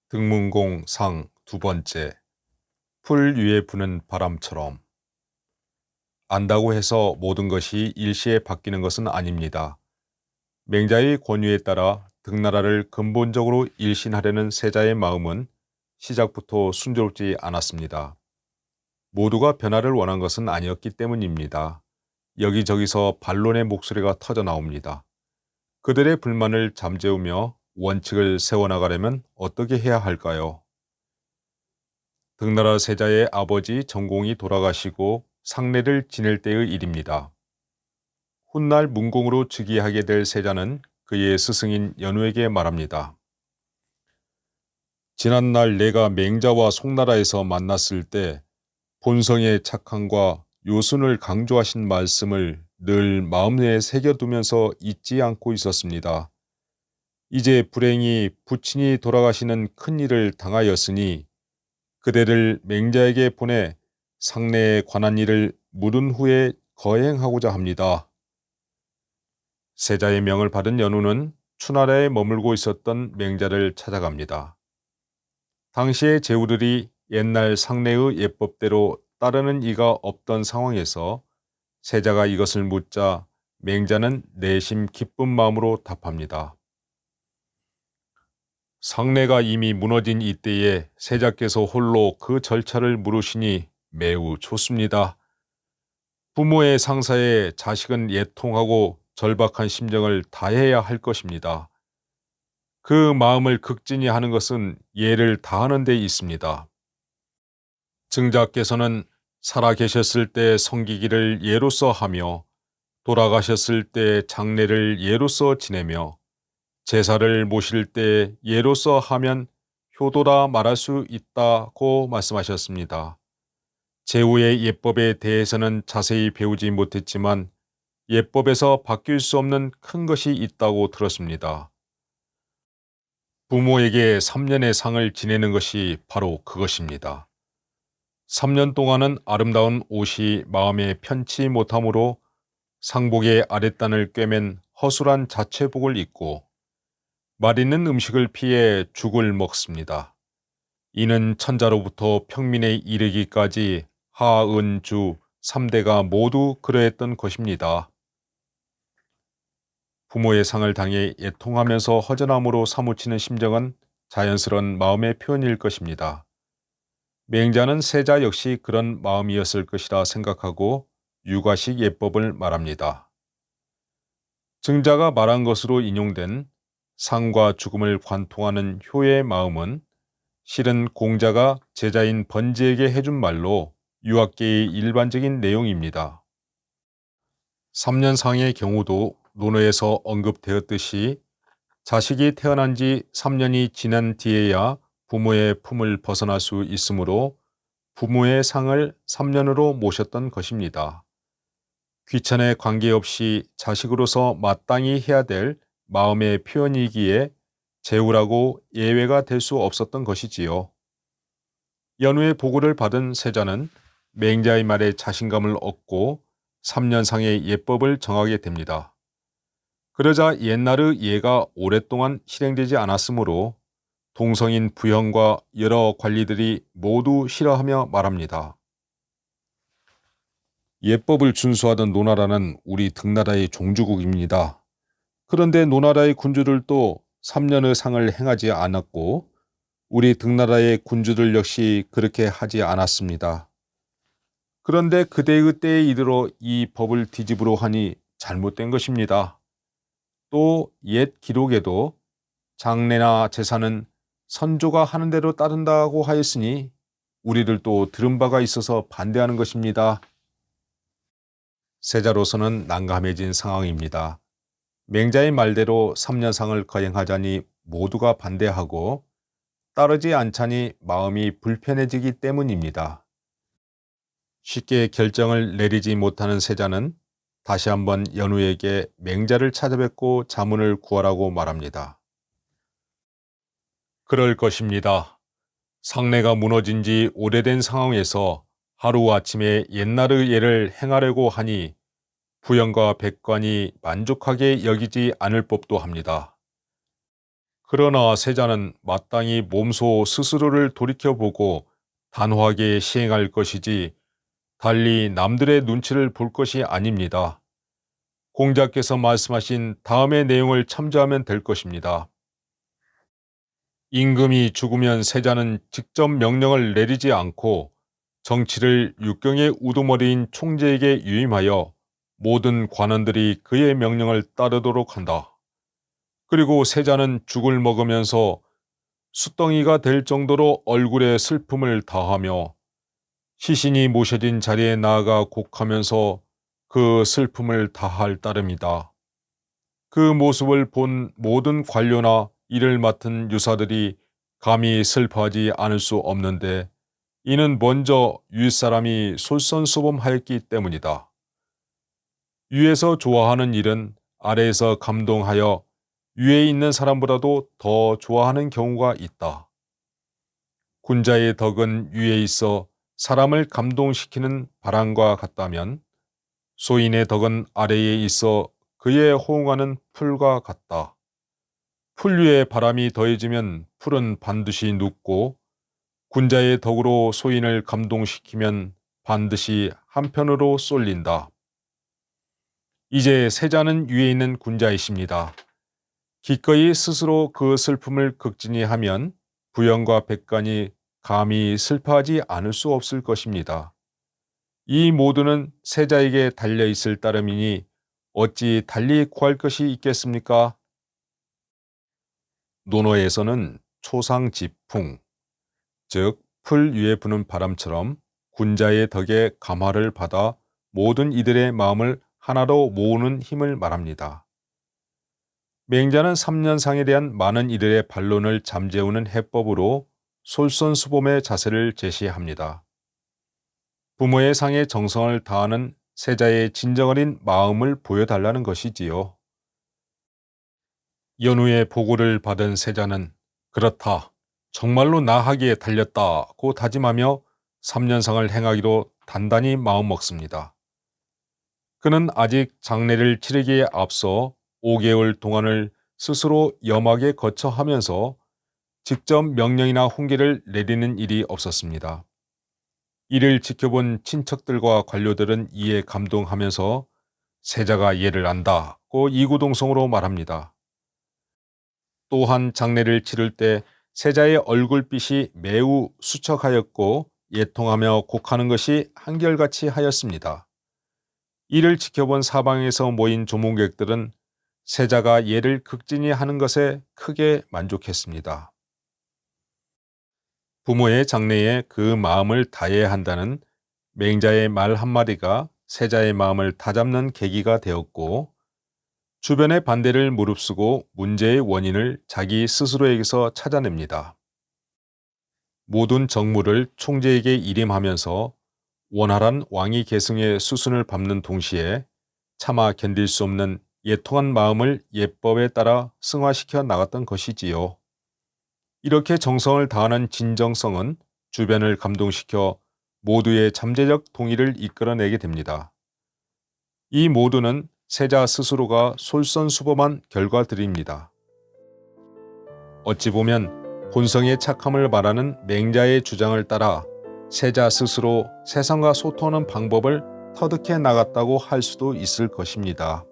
등문공 상 두 번째. 풀 위에 부는 바람처럼. 안다고 해서 모든 것이 일시에 바뀌는 것은 아닙니다. 맹자의 권유에 따라 등나라를 근본적으로 일신하려는 세자의 마음은 시작부터 순조롭지 않았습니다. 모두가 변화를 원한 것은 아니었기 때문입니다. 여기저기서 반론의 목소리가 터져 나옵니다. 그들의 불만을 잠재우며 원칙을 세워나가려면 어떻게 해야 할까요? 등나라 세자의 아버지 정공이 돌아가시고 상례를 지낼 때의 일입니다. 훗날 문공으로 즉위하게 될 세자는 그의 스승인 연우에게 말합니다. 지난날 내가 맹자와 송나라에서 만났을 때 본성의 착함과 요순을 강조하신 말씀을 늘 마음에 새겨두면서 잊지 않고 있었습니다. 이제 불행히 부친이 돌아가시는 큰일을 당하였으니 그대를 맹자에게 보내 상례에 관한 일을 물은 후에 거행하고자 합니다. 세자의 명을 받은 연우는 추나라에 머물고 있었던 맹자를 찾아갑니다. 당시의 제후들이 옛날 상례의 예법대로 따르는 이가 없던 상황에서 세자가 이것을 묻자 맹자는 내심 기쁜 마음으로 답합니다. 상례가 이미 무너진 이때에 세자께서 홀로 그 절차를 물으시니 매우 좋습니다. 부모의 상사에 자식은 예통하고 절박한 심정을 다해야 할 것입니다. 그 마음을 극진히 하는 것은 예를 다하는 데 있습니다. 증자께서는 살아 계셨을 때 섬기기를 예로서 하며 돌아가셨을 때 장례를 예로서 지내며 제사를 모실 때 예로서 하면 효도라 말할 수 있다고 말씀하셨습니다. 제후의 예법에 대해서는 자세히 배우지 못했지만 예법에서 바뀔 수 없는 큰 것이 있다고 들었습니다. 부모에게 3년의 상을 지내는 것이 바로 그것입니다. 3년 동안은 아름다운 옷이 마음에 편치 못하므로 상복의 아랫단을 꿰맨 허술한 자체복을 입고 맛있는 음식을 피해 죽을 먹습니다. 이는 천자로부터 평민에 이르기까지 하은주 3대가 모두 그러했던 것입니다. 부모의 상을 당해 애통하면서 허전함으로 사무치는 심정은 자연스러운 마음의 표현일 것입니다. 맹자는 세자 역시 그런 마음이었을 것이라 생각하고 육아식 예법을 말합니다. 증자가 말한 것으로 인용된 상과 죽음을 관통하는 효의 마음은 실은 공자가 제자인 번지에게 해준 말로 유학계의 일반적인 내용입니다. 3년상의 경우도 논어에서 언급되었듯이 자식이 태어난 지 3년이 지난 뒤에야 부모의 품을 벗어날 수 있으므로 부모의 상을 3년으로 모셨던 것입니다. 귀천에 관계없이 자식으로서 마땅히 해야 될 마음의 표현이기에 제후라고 예외가 될 수 없었던 것이지요. 연후의 보고를 받은 세자는 맹자의 말에 자신감을 얻고 3년상의 예법을 정하게 됩니다. 그러자 옛날의 예가 오랫동안 실행되지 않았으므로 동성인 부형과 여러 관리들이 모두 싫어하며 말합니다. 예법을 준수하던 노나라는 우리 등나라의 종주국입니다. 그런데 노나라의 군주들도 3년의 상을 행하지 않았고 우리 등나라의 군주들 역시 그렇게 하지 않았습니다. 그런데 그대의 때에 이르러 이 법을 뒤집으려 하니 잘못된 것입니다. 또 옛 기록에도 장례나 제사는 선조가 하는 대로 따른다고 하였으니 우리들도 들은 바가 있어서 반대하는 것입니다. 세자로서는 난감해진 상황입니다. 맹자의 말대로 3년상을 거행하자니 모두가 반대하고 따르지 않자니 마음이 불편해지기 때문입니다. 쉽게 결정을 내리지 못하는 세자는 다시 한번 연우에게 맹자를 찾아뵙고 자문을 구하라고 말합니다. 그럴 것입니다. 상례가 무너진 지 오래된 상황에서 하루아침에 옛날의 예를 행하려고 하니 부형과 백관이 만족하게 여기지 않을 법도 합니다. 그러나 세자는 마땅히 몸소 스스로를 돌이켜보고 단호하게 시행할 것이지 달리 남들의 눈치를 볼 것이 아닙니다. 공자께서 말씀하신 다음의 내용을 참조하면 될 것입니다. 임금이 죽으면 세자는 직접 명령을 내리지 않고 정치를 육경의 우두머리인 총재에게 유임하여 모든 관원들이 그의 명령을 따르도록 한다. 그리고 세자는 죽을 먹으면서 숫덩이가 될 정도로 얼굴에 슬픔을 다하며 시신이 모셔진 자리에 나아가 곡하면서 그 슬픔을 다할 따름이다. 그 모습을 본 모든 관료나 이를 맡은 유사들이 감히 슬퍼하지 않을 수 없는데 이는 먼저 윗사람이 솔선수범하였기 때문이다. 위에서 좋아하는 일은 아래에서 감동하여 위에 있는 사람보다도 더 좋아하는 경우가 있다. 군자의 덕은 위에 있어 사람을 감동시키는 바람과 같다면 소인의 덕은 아래에 있어 그에 호응하는 풀과 같다. 풀 위에 바람이 더해지면 풀은 반드시 눕고 군자의 덕으로 소인을 감동시키면 반드시 한편으로 쏠린다. 이제 세자는 위에 있는 군자이십니다. 기꺼이 스스로 그 슬픔을 극진히 하면 부영과 백관이 감히 슬퍼하지 않을 수 없을 것입니다. 이 모두는 세자에게 달려있을 따름이니 어찌 달리 구할 것이 있겠습니까? 논어에서는 초상집풍, 즉 풀 위에 부는 바람처럼 군자의 덕에 감화를 받아 모든 이들의 마음을 하나로 모으는 힘을 말합니다. 맹자는 3년상에 대한 많은 이들의 반론을 잠재우는 해법으로 솔선수범의 자세를 제시합니다. 부모의 상에 정성을 다하는 세자의 진정어린 마음을 보여달라는 것이지요. 연후에 보고를 받은 세자는 그렇다, 정말로 나하기에 달렸다고 다짐하며 3년상을 행하기로 단단히 마음먹습니다. 그는 아직 장례를 치르기에 앞서 5개월 동안을 스스로 염하게 거처하면서 직접 명령이나 훈계를 내리는 일이 없었습니다. 이를 지켜본 친척들과 관료들은 이에 감동하면서 세자가 예를 안다고 이구동성으로 말합니다. 또한 장례를 치를 때 세자의 얼굴빛이 매우 수척하였고 예통하며 곡하는 것이 한결같이 하였습니다. 이를 지켜본 사방에서 모인 조문객들은 세자가 예를 극진히 하는 것에 크게 만족했습니다. 부모의 장래에 그 마음을 다해야 한다는 맹자의 말 한마디가 세자의 마음을 다잡는 계기가 되었고, 주변의 반대를 무릅쓰고 문제의 원인을 자기 스스로에게서 찾아냅니다. 모든 정무를 총재에게 일임하면서 원활한 왕위 계승의 수순을 밟는 동시에 차마 견딜 수 없는 예통한 마음을 예법에 따라 승화시켜 나갔던 것이지요. 이렇게 정성을 다하는 진정성은 주변을 감동시켜 모두의 잠재적 동의를 이끌어내게 됩니다. 이 모두는 세자 스스로가 솔선수범한 결과들입니다. 어찌 보면 본성의 착함을 말하는 맹자의 주장을 따라 세자 스스로 세상과 소통하는 방법을 터득해 나갔다고 할 수도 있을 것입니다.